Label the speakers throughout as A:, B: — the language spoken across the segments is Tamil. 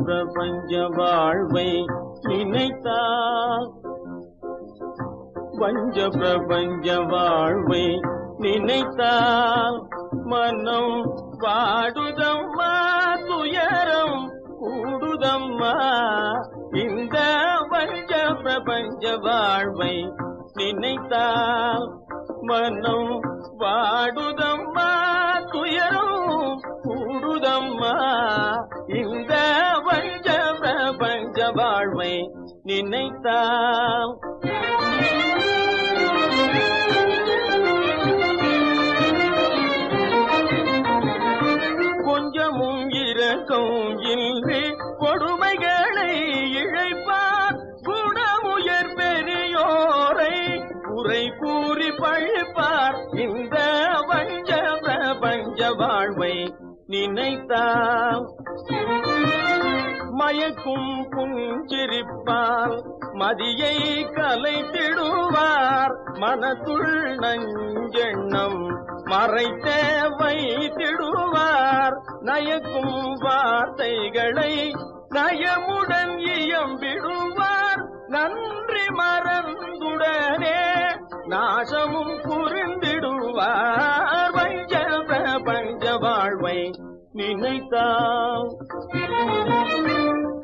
A: பிரபஞ்ச வாழ்வை நினைத்தால் பஞ்ச பிரபஞ்ச வாழ்வை நினைத்தால் மனம் பாடுதம்மா துயரம் கூடுதம்மா இந்த பஞ்ச பிரபஞ்ச வாழ்வை நினைத்தால் மனம் பாடுதம்மா துயரம் கூடுதம்மா இந்த பஞ்ச பிரபஞ்ச வாழ்வை நினைத்தால் கொஞ்சமும் இரக்கம் இன்றி கொடுமைகளை இழைப்பார் குணமுயர் பெரியோரை குறை கூறி பழிப்பார் இந்த பஞ்ச பிரபஞ்ச வாழ்வை நினைத்தால் மயக்கும் புஞ்சிரிப்பால் மதியை கலைத்திடுவார் மனத்துள் நஞ்செண்ணம் மறைத்த வைத்திடுவார் நயக்கும் வார்த்தைகளை நயமுடன் இயம்பிடுவார் நன்றி மறந்துடனே நாசமும் புரிந்திடுவார் பஞ்ச பிரபஞ்ச வாழ்வை நினைத்தால்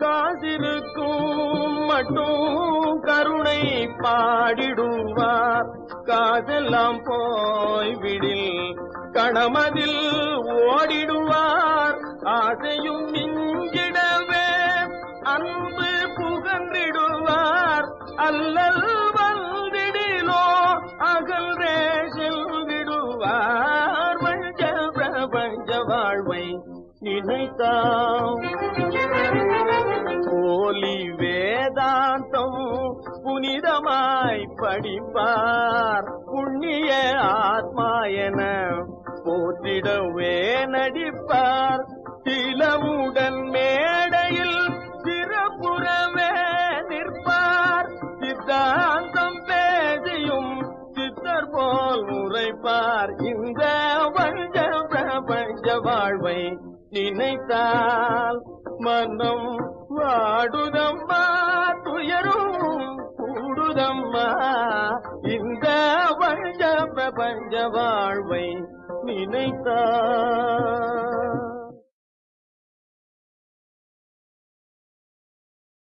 A: காசிருக்கும் மட்டும் கருணை பாடிடுவார் காதெல்லாம் போய்விடில் கணமதில் ஓடிடுவார் ஆசையும் மிஞ்சிடவே அன்பு புகன்றிடுவார் அல்லல் வந்திடிலோ அகல்ரே செல்விடுவார் பஞ்ச பிரபஞ்ச வாழ்வை நினைத்தால் போலி வேதாந்தம் புனிதமாய் படிப்பார் புண்ணிய ஆத்மா என போற்றிடவே நடிப்பார் திலமுடன் மேடையில் சிறப்புறவே நிற்பார் சித்தாந்தம் பேசியும் சித்தர் போல் உரைப்பார் இந்த பஞ்ச பிரபஞ்ச வாழ்வை நினைத்தால் மனம் வாடுதம்மா துயரும் கூடுதம்மா இந்த பஞ்ச பிரபஞ்ச வாழ்வை நினைத்தால்